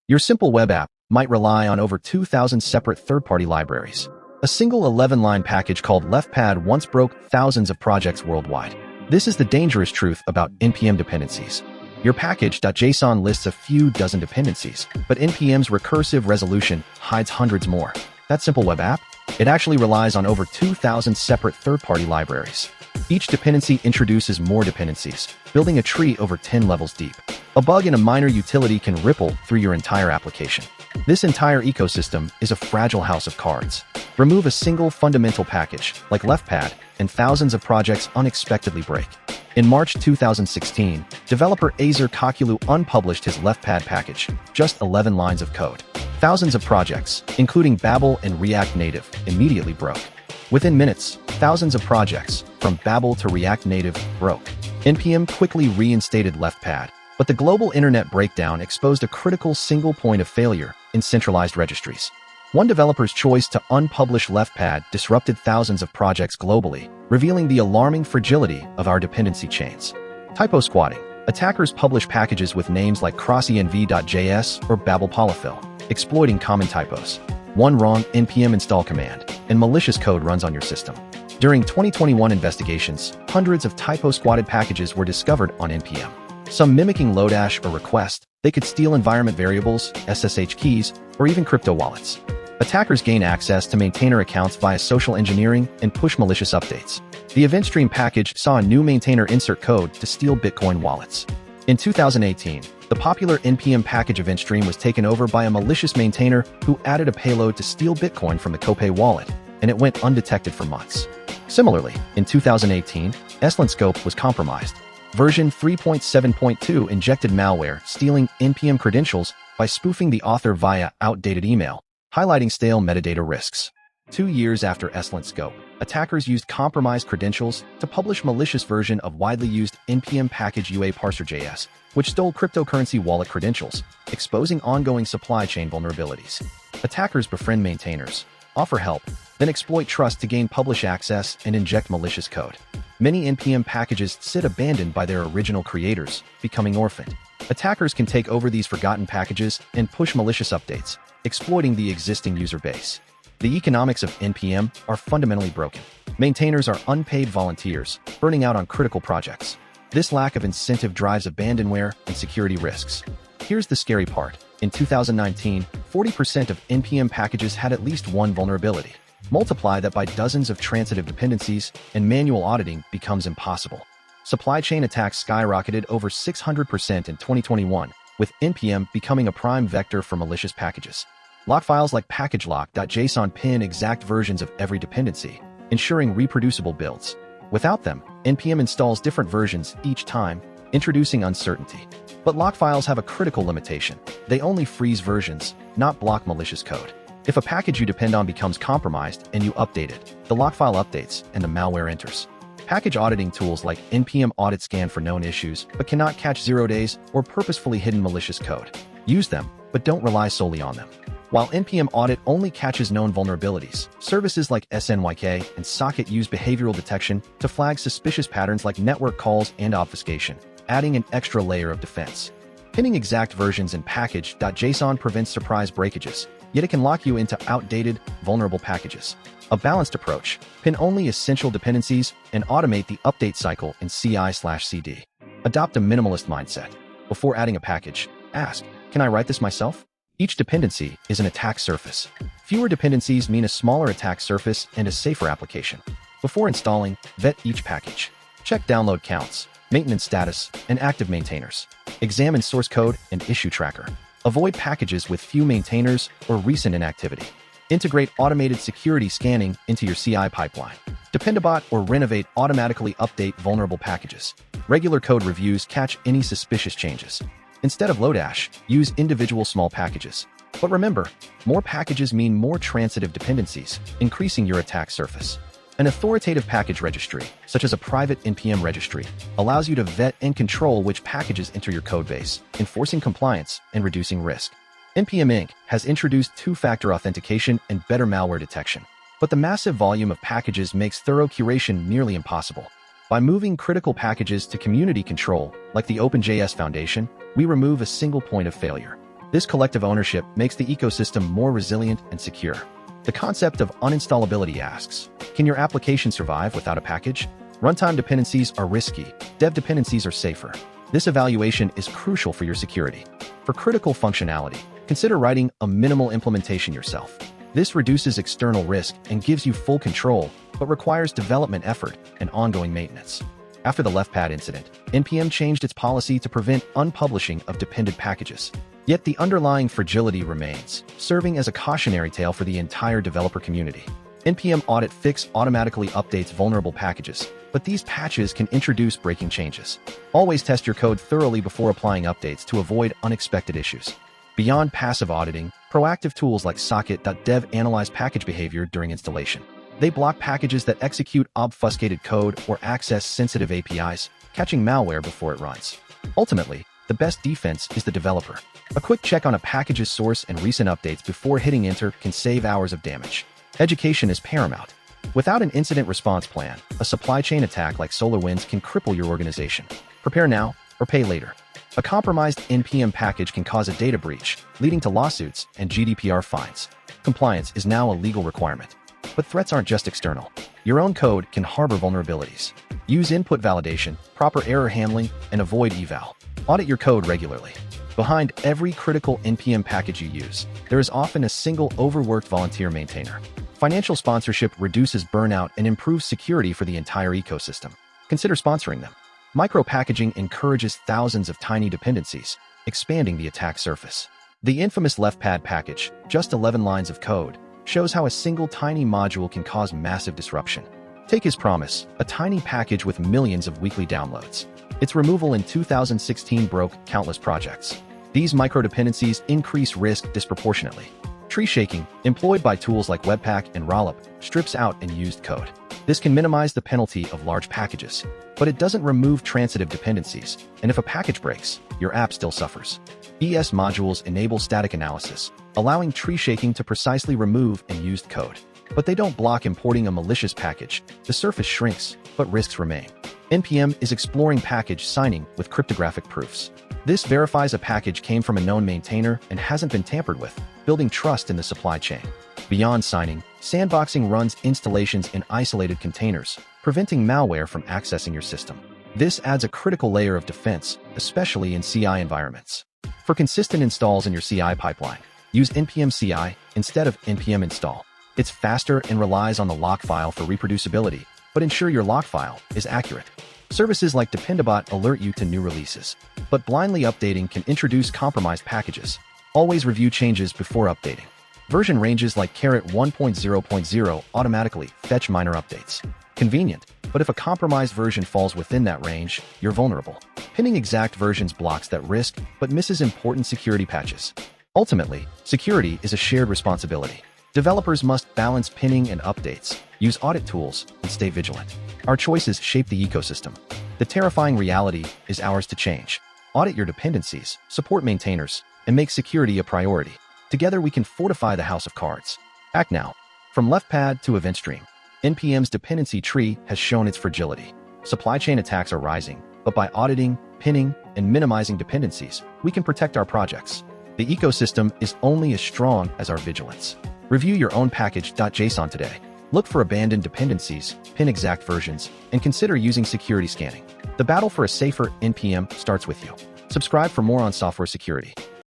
Your simple web app might rely on over 2,000 separate third-party libraries. A single 11-line package called LeftPad once broke thousands of projects worldwide. This is the dangerous truth about NPM dependencies. Your package.json lists a few dozen dependencies, but NPM's recursive resolution hides hundreds more. That simple web app? It actually relies on over 2,000 separate third-party libraries. Each dependency introduces more dependencies, building a tree over 10 levels deep. A bug in a minor utility can ripple through your entire application. This entire ecosystem is a fragile house of cards. Remove a single fundamental package, like LeftPad, and thousands of projects unexpectedly break. In March 2016, developer Azer Kokulu unpublished his LeftPad package, just 11 lines of code. Thousands of projects, including Babel and React Native, immediately broke. Within minutes, thousands of projects, from Babel to React Native, broke. NPM quickly reinstated LeftPad, but the global internet breakdown exposed a critical single point of failure in centralized registries. One developer's choice to unpublish LeftPad disrupted thousands of projects globally, revealing the alarming fragility of our dependency chains. Typo squatting. Attackers publish packages with names like crossenv.js or Babel polyfill, exploiting common typos. One wrong npm install command, and malicious code runs on your system. During 2021 investigations, hundreds of typo-squatted packages were discovered on NPM. Some mimicking Lodash or request, they could steal environment variables, SSH keys, or even crypto wallets. Attackers gain access to maintainer accounts via social engineering and push malicious updates. The event stream package saw a new maintainer insert code to steal Bitcoin wallets. In 2018, the popular NPM package event stream was taken over by a malicious maintainer who added a payload to steal Bitcoin from the Copay wallet, and it went undetected for months. Similarly, in 2018, ESLint Scope was compromised. Version 3.7.2 injected malware, stealing NPM credentials by spoofing the author via outdated email, highlighting stale metadata risks. 2 years after ESLint Scope, attackers used compromised credentials to publish malicious version of widely used NPM package UA parser.js, which stole cryptocurrency wallet credentials, exposing ongoing supply chain vulnerabilities. Attackers befriend maintainers, offer help, then exploit trust to gain publish access and inject malicious code. Many NPM packages sit abandoned by their original creators, becoming orphaned. Attackers can take over these forgotten packages and push malicious updates, exploiting the existing user base. The economics of NPM are fundamentally broken. Maintainers are unpaid volunteers, burning out on critical projects. This lack of incentive drives abandonware and security risks. Here's the scary part. In 2019, 40% of NPM packages had at least one vulnerability. Multiply that by dozens of transitive dependencies, and manual auditing becomes impossible. Supply chain attacks skyrocketed over 600% in 2021, with NPM becoming a prime vector for malicious packages. Lock files like packagelock.json pin exact versions of every dependency, ensuring reproducible builds. Without them, NPM installs different versions each time, introducing uncertainty. But lock files have a critical limitation. They only freeze versions, not block malicious code. If a package you depend on becomes compromised and you update it, the lock file updates and the malware enters. Package auditing tools like NPM Audit scan for known issues, but cannot catch 0 days or purposefully hidden malicious code. Use them, but don't rely solely on them. While NPM Audit only catches known vulnerabilities, services like SNYK and Socket use behavioral detection to flag suspicious patterns like network calls and obfuscation, adding an extra layer of defense. Pinning exact versions in package.json prevents surprise breakages, yet it can lock you into outdated, vulnerable packages. A balanced approach: pin only essential dependencies and automate the update cycle in CI/CD. Adopt a minimalist mindset. Before adding a package, ask, can I write this myself? Each dependency is an attack surface. Fewer dependencies mean a smaller attack surface and a safer application. Before installing, vet each package. Check download counts, maintenance status, and active maintainers. Examine source code and issue tracker. Avoid packages with few maintainers or recent inactivity. Integrate automated security scanning into your CI pipeline. Dependabot or Renovate automatically update vulnerable packages. Regular code reviews catch any suspicious changes. Instead of Lodash, use individual small packages. But remember, more packages mean more transitive dependencies, increasing your attack surface. An authoritative package registry, such as a private NPM registry, allows you to vet and control which packages enter your codebase, enforcing compliance and reducing risk. NPM Inc. has introduced two-factor authentication and better malware detection. But the massive volume of packages makes thorough curation nearly impossible. By moving critical packages to community control, like the OpenJS Foundation, we remove a single point of failure. This collective ownership makes the ecosystem more resilient and secure. The concept of uninstallability asks, can your application survive without a package? Runtime dependencies are risky, dev dependencies are safer. This evaluation is crucial for your security. For critical functionality, consider writing a minimal implementation yourself. This reduces external risk and gives you full control, but requires development effort and ongoing maintenance. After the LeftPad incident, NPM changed its policy to prevent unpublishing of dependent packages. Yet the underlying fragility remains, serving as a cautionary tale for the entire developer community. NPM Audit Fix automatically updates vulnerable packages, but these patches can introduce breaking changes. Always test your code thoroughly before applying updates to avoid unexpected issues. Beyond passive auditing, proactive tools like socket.dev analyze package behavior during installation. They block packages that execute obfuscated code or access sensitive APIs, catching malware before it runs. Ultimately, the best defense is the developer. A quick check on a package's source and recent updates before hitting enter can save hours of damage. Education is paramount. Without an incident response plan, a supply chain attack like SolarWinds can cripple your organization. Prepare now or pay later. A compromised NPM package can cause a data breach, leading to lawsuits and GDPR fines. Compliance is now a legal requirement. But threats aren't just external. Your own code can harbor vulnerabilities. Use input validation, proper error handling, and avoid eval. Audit your code regularly. Behind every critical NPM package you use, there is often a single overworked volunteer maintainer. Financial sponsorship reduces burnout and improves security for the entire ecosystem. Consider sponsoring them. Micro-packaging encourages thousands of tiny dependencies, expanding the attack surface. The infamous LeftPad package, just 11 lines of code, shows how a single tiny module can cause massive disruption. Take his promise, a tiny package with millions of weekly downloads. Its removal in 2016 broke countless projects. These microdependencies increase risk disproportionately. Tree shaking, employed by tools like Webpack and Rollup, strips out unused code. This can minimize the penalty of large packages, but it doesn't remove transitive dependencies, and if a package breaks, your app still suffers. ES modules enable static analysis, allowing tree shaking to precisely remove unused code. But they don't block importing a malicious package. The surface shrinks, but risks remain. NPM is exploring package signing with cryptographic proofs. This verifies a package came from a known maintainer and hasn't been tampered with, building trust in the supply chain. Beyond signing, sandboxing runs installations in isolated containers, preventing malware from accessing your system. This adds a critical layer of defense, especially in CI environments. For consistent installs in your CI pipeline, use NPM CI instead of NPM install. It's faster and relies on the lock file for reproducibility, but ensure your lock file is accurate. Services like Dependabot alert you to new releases, but blindly updating can introduce compromised packages. Always review changes before updating. Version ranges like Caret 1.0.0 automatically fetch minor updates. Convenient, but if a compromised version falls within that range, you're vulnerable. Pinning exact versions blocks that risk, but misses important security patches. Ultimately, security is a shared responsibility. Developers must balance pinning and updates, use audit tools, and stay vigilant. Our choices shape the ecosystem. The terrifying reality is ours to change. Audit your dependencies, support maintainers, and make security a priority. Together we can fortify the house of cards. Act now. From LeftPad to EventStream, NPM's dependency tree has shown its fragility. Supply chain attacks are rising, but by auditing, pinning, and minimizing dependencies, we can protect our projects. The ecosystem is only as strong as our vigilance. Review your own package.json today. Look for abandoned dependencies, pin exact versions, and consider using security scanning. The battle for a safer NPM starts with you. Subscribe for more on software security.